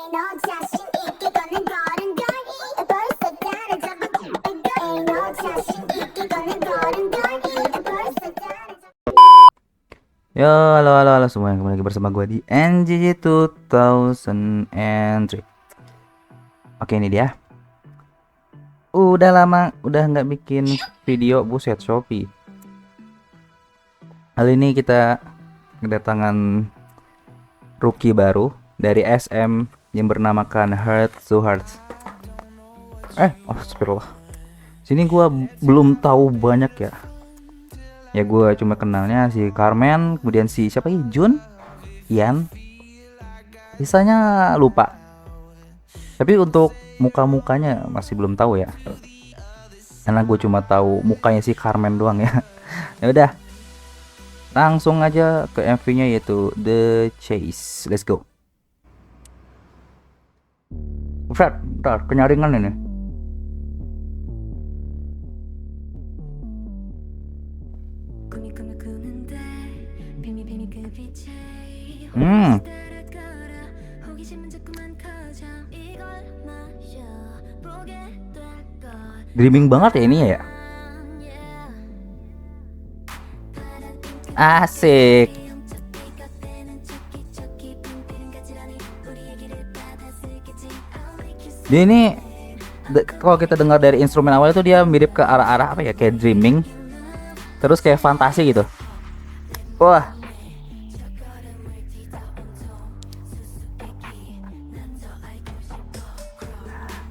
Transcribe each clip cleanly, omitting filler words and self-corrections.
Yo, halo semua yang kembali lagi bersama gue di NGG 2003. Oke, ini dia. Udah lama, udah nggak bikin video, buset Shopee. Kali ini kita kedatangan rookie baru dari SM yang bernamakan Heart to Hearts. Astagfirullah. Sini gue belum tahu banyak ya. Ya gue cuma kenalnya si Carmen, kemudian si siapa ya, Jun, Ian, sisanya lupa. Tapi untuk muka-mukanya masih belum tahu ya, karena gue cuma tahu mukanya si Carmen doang ya. Ya udah, langsung aja ke MV-nya yaitu The Chase. Let's go. Fred, ntar kenyaringan ini. Dreaming banget ya ini ya. Asik. Dia ini kalau kita dengar dari instrumen awal itu dia mirip ke arah-arah apa ya, kayak dreaming, terus kayak fantasi gitu. Wah.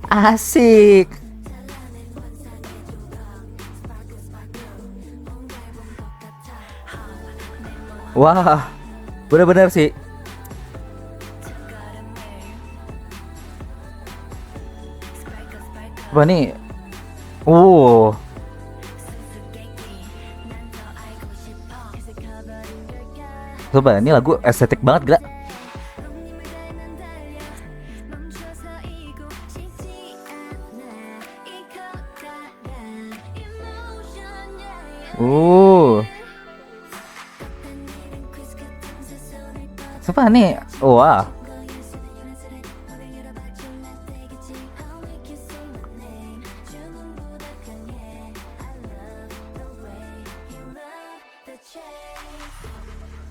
Asik. Wah, bener-bener sih. Wah nih, coba ini lagu estetik banget gila. Coba nih, wah.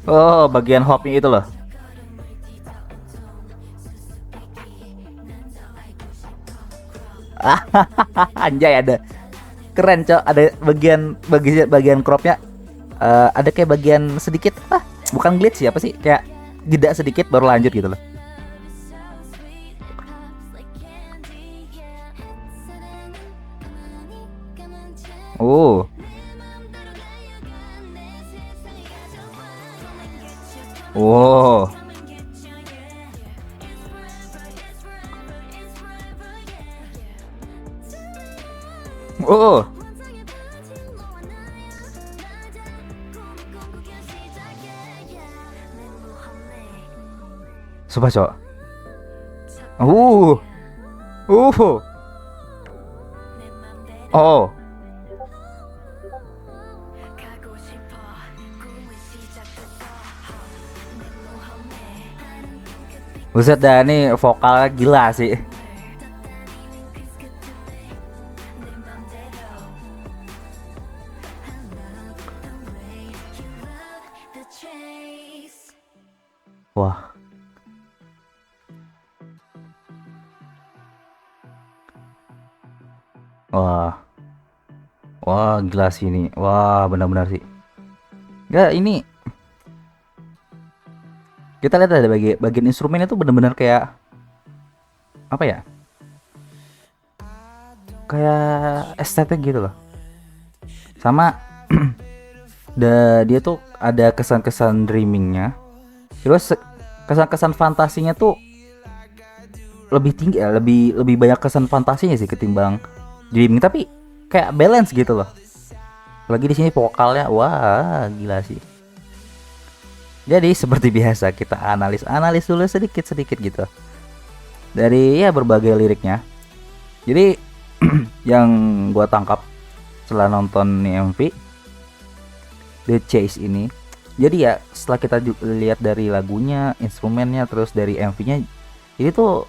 Oh, bagian hopnya itu loh. Anjay, ada keren cok, ada bagian cropnya, ada kayak bagian sedikit bukan glitch sih, apa sih, kayak jeda sedikit baru lanjut gitu loh. Oh. Wow. Oh. Coba cok. Oh. Buset dah, ini vokalnya gila sih. Wah. Wah, gila sih ini. Wah, benar-benar sih. Enggak, ini kita lihat ada bagian instrumennya tuh benar-benar kayak apa ya? Kayak estetik gitu loh. Sama dia tuh ada kesan-kesan dreamingnya. Terus kesan-kesan fantasinya tuh lebih tinggi ya, lebih banyak kesan fantasinya sih ketimbang dreaming, tapi kayak balance gitu loh. Lagi di sini vokalnya, wah gila sih. Jadi seperti biasa kita analis dulu sedikit gitu dari ya berbagai liriknya. Jadi yang gua tangkap setelah nonton MV The Chase ini, jadi ya setelah kita lihat dari lagunya, instrumennya, terus dari MV-nya, Jadi tuh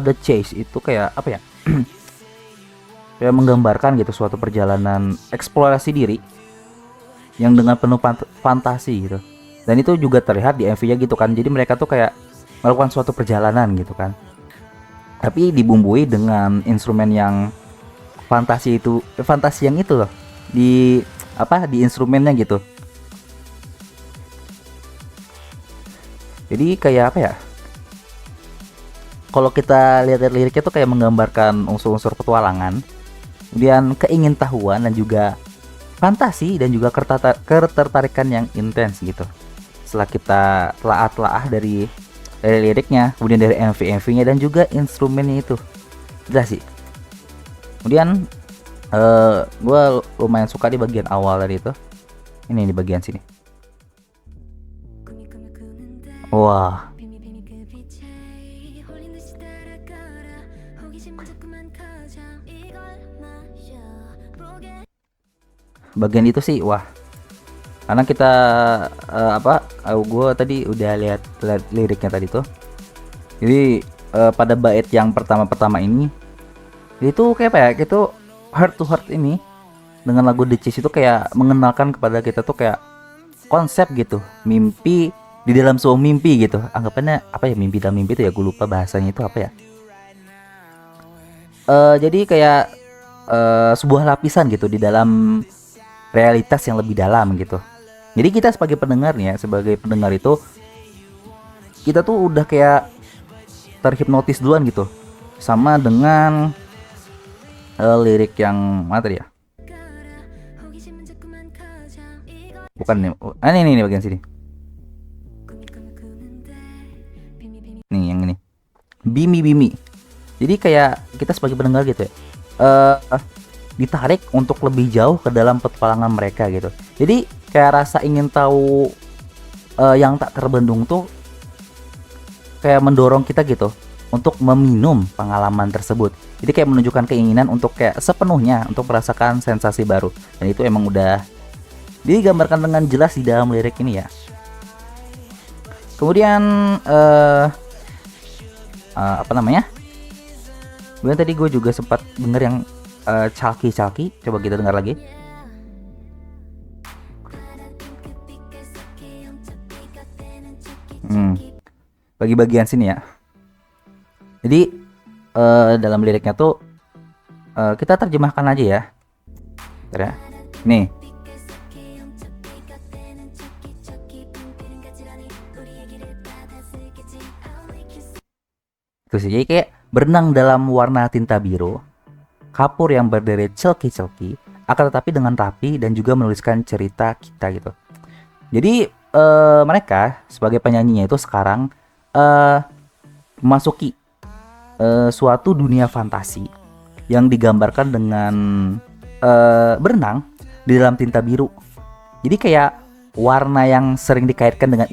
The Chase itu kayak apa ya? Kayak menggambarkan gitu suatu perjalanan eksplorasi diri yang dengan penuh fantasi gitu. Dan itu juga terlihat di MV-nya gitu kan. Jadi mereka tuh kayak melakukan suatu perjalanan gitu kan. Tapi dibumbui dengan instrumen yang fantasi yang itu loh. Di apa? Di instrumennya gitu. Jadi kayak apa ya? Kalau kita lihat liriknya tuh kayak menggambarkan unsur-unsur petualangan, kemudian keingintahuan dan juga fantasi dan juga ketertarikan yang intens gitu. Setelah kita telah dari liriknya, kemudian dari MV-nya dan juga instrumennya itu, jelas sih. Kemudian gue lumayan suka di bagian awal tadi itu. Ini di bagian sini. Wah. Bagian itu sih wah. Karena kita gue tadi udah lihat liriknya tadi tuh. Jadi pada bait yang pertama ini itu kayak apa ya? Itu heart to heart ini dengan lagu The Chase itu kayak mengenalkan kepada kita tuh kayak konsep gitu, mimpi di dalam sebuah mimpi gitu. Anggapannya apa ya, mimpi dalam mimpi itu ya, gue lupa bahasanya itu apa ya. Jadi kayak sebuah lapisan gitu di dalam realitas yang lebih dalam gitu. Jadi kita sebagai pendengar nih ya, sebagai pendengar itu kita tuh udah kayak terhipnotis duluan gitu sama dengan lirik yang mana tadi ya? Bukan nih. Ini bagian sini. Nih yang ini. Bimi. Jadi kayak kita sebagai pendengar gitu ya. Ditarik untuk lebih jauh ke dalam petualangan mereka gitu. Jadi kayak rasa ingin tahu yang tak terbendung tuh kayak mendorong kita gitu untuk meminum pengalaman tersebut. Jadi kayak menunjukkan keinginan untuk kayak sepenuhnya untuk merasakan sensasi baru. Dan itu emang udah digambarkan dengan jelas di dalam lirik ini ya. Kemudian apa namanya? Kemudian tadi gue juga sempat denger yang Chalky. Coba kita dengar lagi. Bagi bagian sini ya. Jadi dalam liriknya tuh kita terjemahkan aja ya. Bentar ya. Nih. Terus jadi kayak berenang dalam warna tinta biru, kapur yang berderet celki akan tetapi dengan rapi dan juga menuliskan cerita kita gitu. Jadi mereka sebagai penyanyinya itu sekarang memasuki suatu dunia fantasi yang digambarkan dengan berenang di dalam tinta biru. Jadi kayak warna yang sering dikaitkan dengan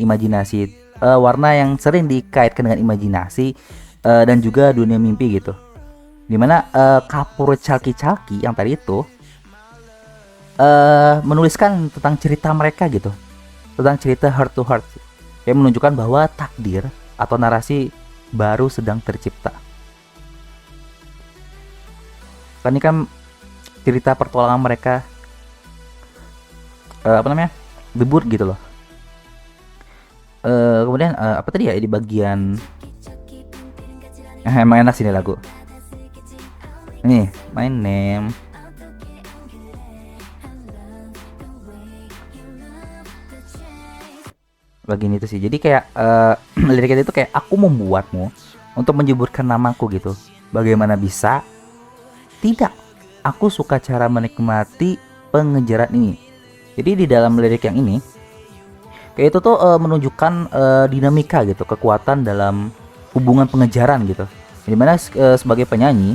imajinasi, dan juga dunia mimpi gitu. Dimana kapur calki yang tadi itu menuliskan tentang cerita mereka gitu, tentang cerita heart to heart, yang menunjukkan bahwa takdir atau narasi baru sedang tercipta. Kan ini kan cerita pertualangan mereka debut gitu loh. Kemudian apa tadi ya di bagian emang enak sini lagu. Nih, My Name. Bagian itu sih. Jadi kayak liriknya itu kayak aku membuatmu untuk menyebutkan namaku gitu. Bagaimana bisa? Tidak. Aku suka cara menikmati pengejaran ini. Jadi di dalam lirik yang ini kayak itu tuh menunjukkan dinamika gitu, kekuatan dalam hubungan pengejaran gitu. Dimana sebagai penyanyi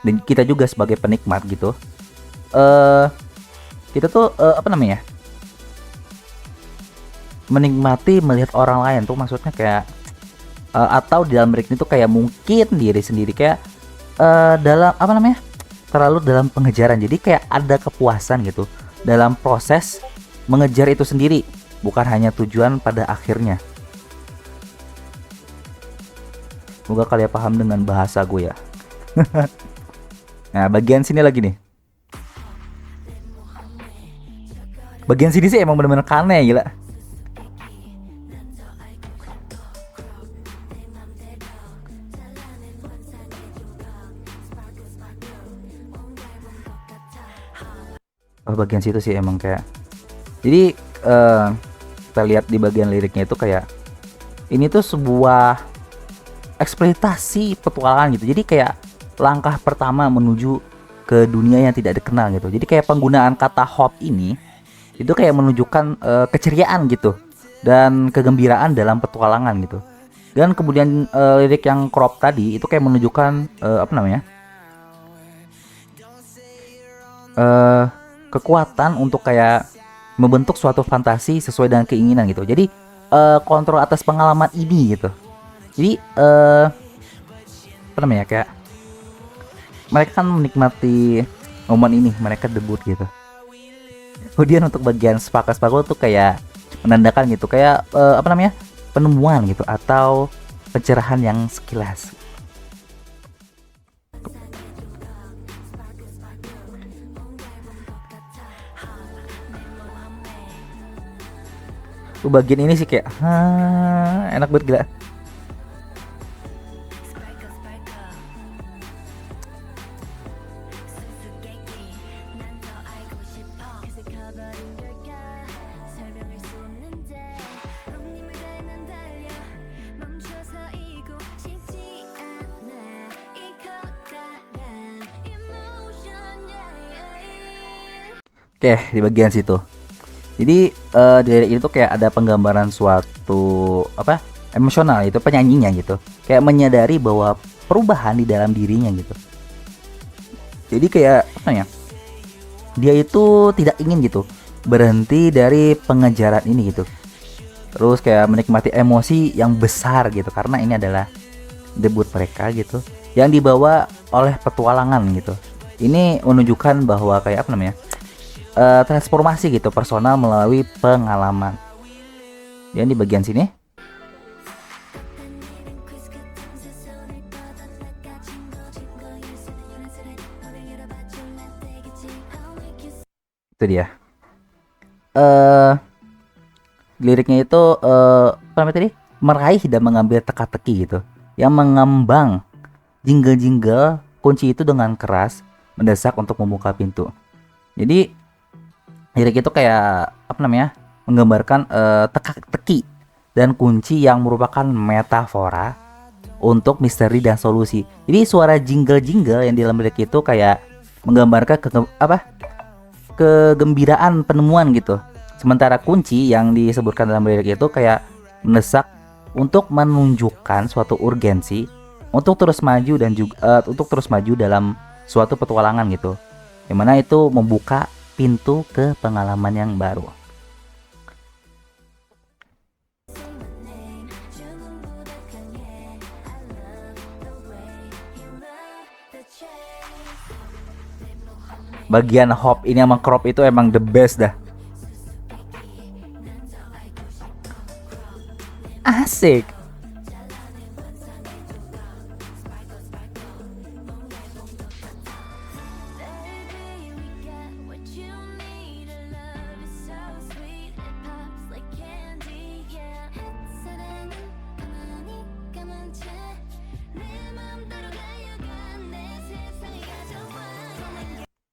dan kita juga sebagai penikmat gitu, kita tuh menikmati melihat orang lain tuh, maksudnya kayak atau di dalam lirik itu kayak mungkin diri sendiri kayak dalam terlalu dalam pengejaran. Jadi kayak ada kepuasan gitu dalam proses mengejar itu sendiri, bukan hanya tujuan pada akhirnya. Semoga kalian paham dengan bahasa gue ya. Nah, bagian sini lagi nih. Bagian sini sih emang bener-bener kane gila. Oh, bagian situ sih emang kayak. Jadi kita lihat di bagian liriknya itu kayak ini tuh sebuah eksploitasi petualangan gitu. Jadi kayak langkah pertama menuju ke dunia yang tidak dikenal gitu. Jadi kayak penggunaan kata hope ini itu kayak menunjukkan keceriaan gitu dan kegembiraan dalam petualangan gitu. Dan kemudian lirik yang crop tadi itu kayak menunjukkan apa namanya? Kekuatan untuk kayak membentuk suatu fantasi sesuai dengan keinginan gitu. Jadi kontrol atas pengalaman ini gitu. Jadi apa namanya, kayak mereka kan menikmati momen ini, mereka debut gitu. Kemudian untuk bagian sepakat-sepakat tuh kayak menandakan gitu, kayak apa namanya, penemuan gitu atau pencerahan yang sekilas. Bagian ini sih kayak enak banget gila. Oke, di bagian situ. Jadi dari itu kayak ada penggambaran suatu apa emosional itu penyanyinya gitu. Kayak menyadari bahwa perubahan di dalam dirinya gitu. Jadi kayak apa ya? Dia itu tidak ingin gitu berhenti dari pengejaran ini gitu. Terus kayak menikmati emosi yang besar gitu karena ini adalah debut mereka gitu yang dibawa oleh petualangan gitu. Ini menunjukkan bahwa kayak apa namanya? Transformasi gitu personal melalui pengalaman. Dan di bagian sini itu dia. Liriknya itu apa namanya tadi? Meraih dan mengambil teka-teki gitu. Yang mengembang jingle-jingle kunci itu dengan keras mendesak untuk membuka pintu. Jadi lirik itu kayak apa namanya, menggambarkan teka-teki dan kunci yang merupakan metafora untuk misteri dan solusi. Jadi suara jingle-jingle yang di dalam lirik itu kayak menggambarkan kegembiraan penemuan gitu. Sementara kunci yang disebutkan dalam lirik itu kayak mendesak untuk menunjukkan suatu urgensi untuk terus maju dan juga untuk terus maju dalam suatu petualangan gitu. Dimana itu membuka pintu ke pengalaman yang baru. Bagian hop ini sama crop itu emang the best dah. Asik.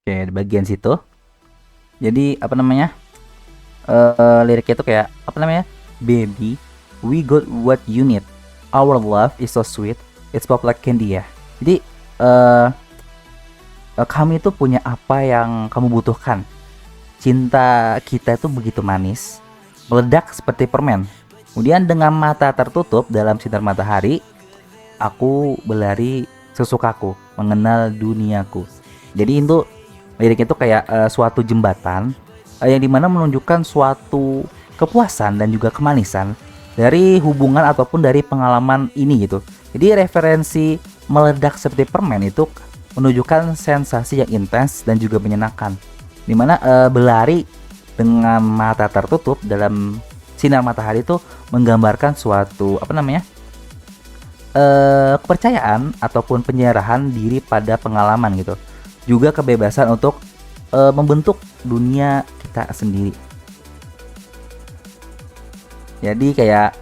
Oke, di bagian situ. Jadi apa namanya? Liriknya itu kayak apa namanya? Baby, we got what you need. Our love is so sweet. It's pop like candy ya. Jadi kami itu punya apa yang kamu butuhkan. Cinta kita itu begitu manis, meledak seperti permen. Kemudian dengan mata tertutup dalam sinar matahari, aku berlari sesukaku, mengenal duniaku. Jadi itu lirik itu kayak suatu jembatan yang dimana menunjukkan suatu kepuasan dan juga kemanisan dari hubungan ataupun dari pengalaman ini gitu. Jadi referensi meledak seperti permen itu menunjukkan sensasi yang intens dan juga menyenangkan. Dimana berlari dengan mata tertutup dalam sinar matahari itu menggambarkan suatu apa namanya kepercayaan ataupun penyerahan diri pada pengalaman gitu. Juga kebebasan untuk membentuk dunia kita sendiri. Jadi kayak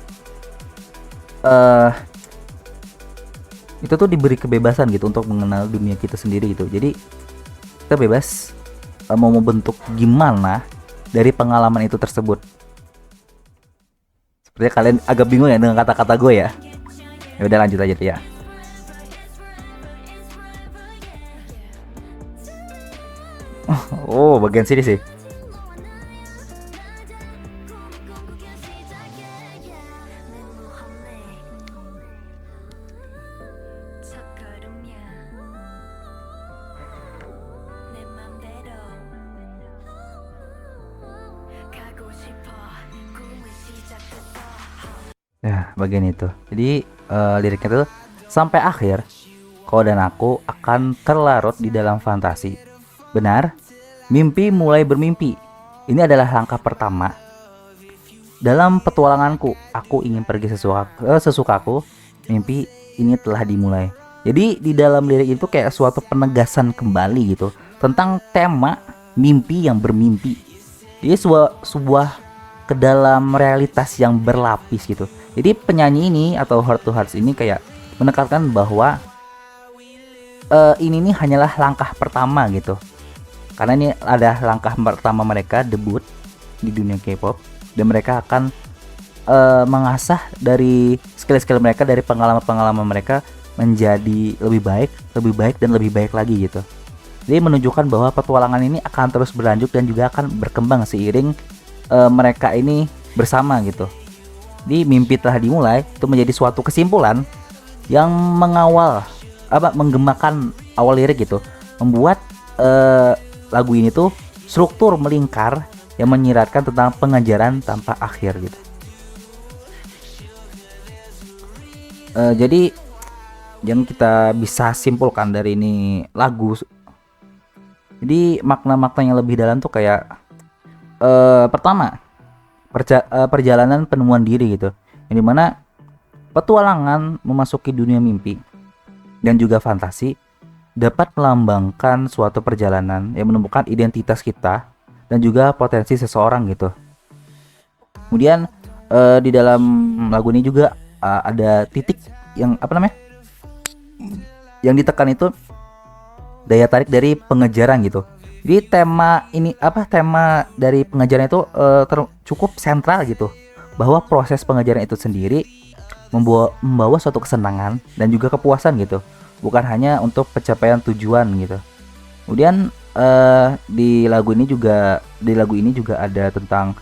itu tuh diberi kebebasan gitu untuk mengenal dunia kita sendiri gitu. Jadi kita bebas mau membentuk gimana dari pengalaman itu tersebut. Sepertinya kalian agak bingung ya dengan kata-kata gue ya. Ya udah lanjut aja tuh ya. Oh, bagian sini sih. Ya, bagian itu. Jadi liriknya tuh sampai akhir kau dan aku akan terlarut di dalam fantasi. Benar, mimpi mulai bermimpi. Ini adalah langkah pertama dalam petualanganku. Aku ingin pergi sesukaku. Mimpi ini telah dimulai. Jadi di dalam lirik itu kayak suatu penegasan kembali gitu tentang tema mimpi yang bermimpi. Jadi sebuah ke dalam realitas yang berlapis gitu. Jadi penyanyi ini atau Heart to Hearts ini kayak menekankan bahwa ini nih hanyalah langkah pertama gitu. Karena ini ada langkah pertama mereka debut di dunia K-pop dan mereka akan mengasah dari skill-skill mereka, dari pengalaman-pengalaman mereka menjadi lebih baik dan lebih baik lagi gitu. Jadi menunjukkan bahwa petualangan ini akan terus berlanjut dan juga akan berkembang seiring mereka ini bersama gitu. Di mimpi telah dimulai itu menjadi suatu kesimpulan yang menggemakan awal lirik gitu, membuat lagu ini tuh struktur melingkar yang menyiratkan tentang pengajaran tanpa akhir gitu. Jadi yang kita bisa simpulkan dari ini lagu, jadi makna-makna yang lebih dalam tuh kayak pertama perjalanan penemuan diri gitu, yang dimana petualangan memasuki dunia mimpi dan juga fantasi dapat melambangkan suatu perjalanan yang menemukan identitas kita dan juga potensi seseorang gitu. Kemudian di dalam lagu ini juga ada titik yang yang ditekan itu daya tarik dari pengejaran gitu. Jadi tema dari pengejaran itu cukup sentral gitu, bahwa proses pengejaran itu sendiri membawa suatu kesenangan dan juga kepuasan gitu, bukan hanya untuk pencapaian tujuan gitu. Kemudian di lagu ini juga ada tentang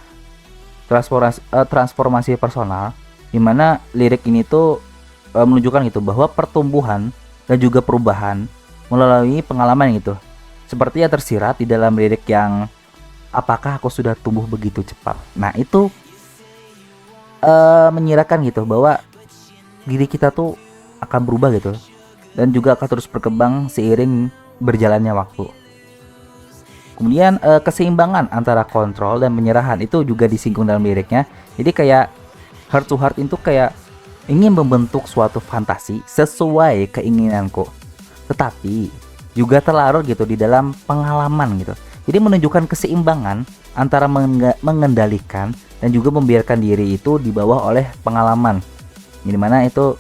transformasi personal, dimana lirik ini tuh menunjukkan gitu bahwa pertumbuhan dan juga perubahan melalui pengalaman gitu. Seperti yang tersirat di dalam lirik yang apakah aku sudah tumbuh begitu cepat. Nah itu menyiratkan gitu bahwa diri kita tuh akan berubah gitu, dan juga akan terus berkembang seiring berjalannya waktu. Kemudian keseimbangan antara kontrol dan penyerahan itu juga disinggung dalam liriknya. Jadi kayak Heart to Heart itu kayak ingin membentuk suatu fantasi sesuai keinginanku, tetapi juga terlarut gitu di dalam pengalaman gitu. Jadi menunjukkan keseimbangan antara mengendalikan dan juga membiarkan diri itu dibawa oleh pengalaman, dimana itu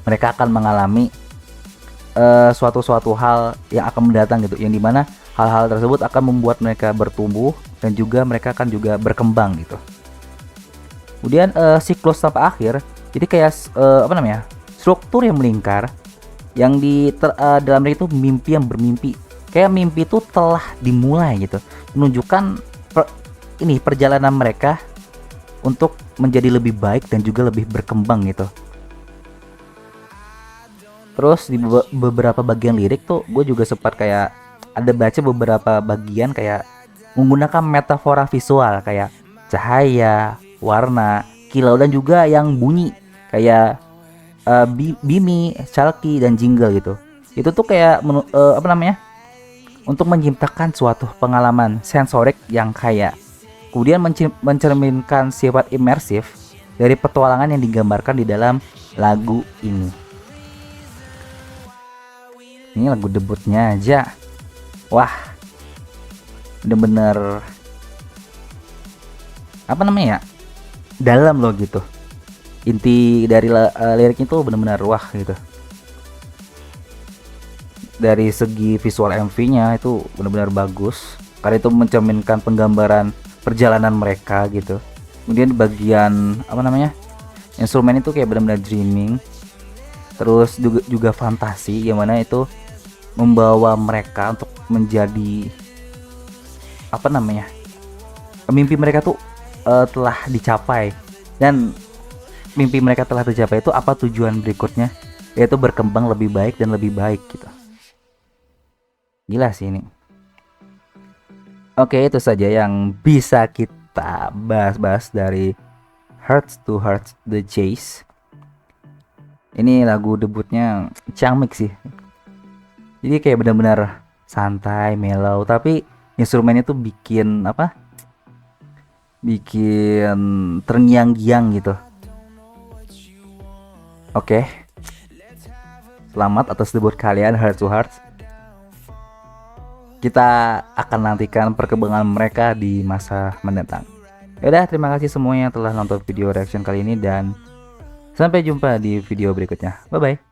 mereka akan mengalami suatu hal yang akan mendatang gitu, yang dimana hal-hal tersebut akan membuat mereka bertumbuh dan juga mereka akan juga berkembang gitu. Kemudian siklus sampai akhir, jadi kayak struktur yang melingkar, yang dalam itu mimpi yang bermimpi, kayak mimpi itu telah dimulai gitu, menunjukkan perjalanan mereka untuk menjadi lebih baik dan juga lebih berkembang gitu. Terus di beberapa bagian lirik tuh gue juga sempat kayak ada baca beberapa bagian kayak menggunakan metafora visual kayak cahaya, warna, kilau dan juga yang bunyi kayak bimi, calki dan jingle gitu. Itu tuh kayak untuk menciptakan suatu pengalaman sensorik yang kaya. Kemudian mencerminkan sifat imersif dari petualangan yang digambarkan di dalam lagu ini. Ini lagu debutnya aja, wah, bener-bener apa namanya ya, dalam loh gitu. Inti dari liriknya tuh bener-bener wah gitu. Dari segi visual MV-nya itu benar-benar bagus karena itu mencerminkan penggambaran perjalanan mereka gitu. Kemudian bagian apa namanya, instrumen itu kayak benar-benar dreaming, terus juga fantasi yang mana itu membawa mereka untuk menjadi apa namanya, mimpi mereka tuh telah dicapai, dan mimpi mereka telah tercapai itu apa tujuan berikutnya, yaitu berkembang lebih baik dan lebih baik gitu. Gila sih ini. Oke, itu saja yang bisa kita bahas-bahas dari Hearts to Hearts The Chase. Ini lagu debutnya ciamik sih. Jadi kayak benar-benar santai, mellow, tapi instrumennya tuh bikin apa? Bikin terngiang-giang gitu. Oke. Selamat atas debut kalian, Hearts to Hearts. Kita akan nantikan perkembangan mereka di masa mendatang. Yaudah, terima kasih semuanya yang telah nonton video reaction kali ini dan sampai jumpa di video berikutnya. Bye bye.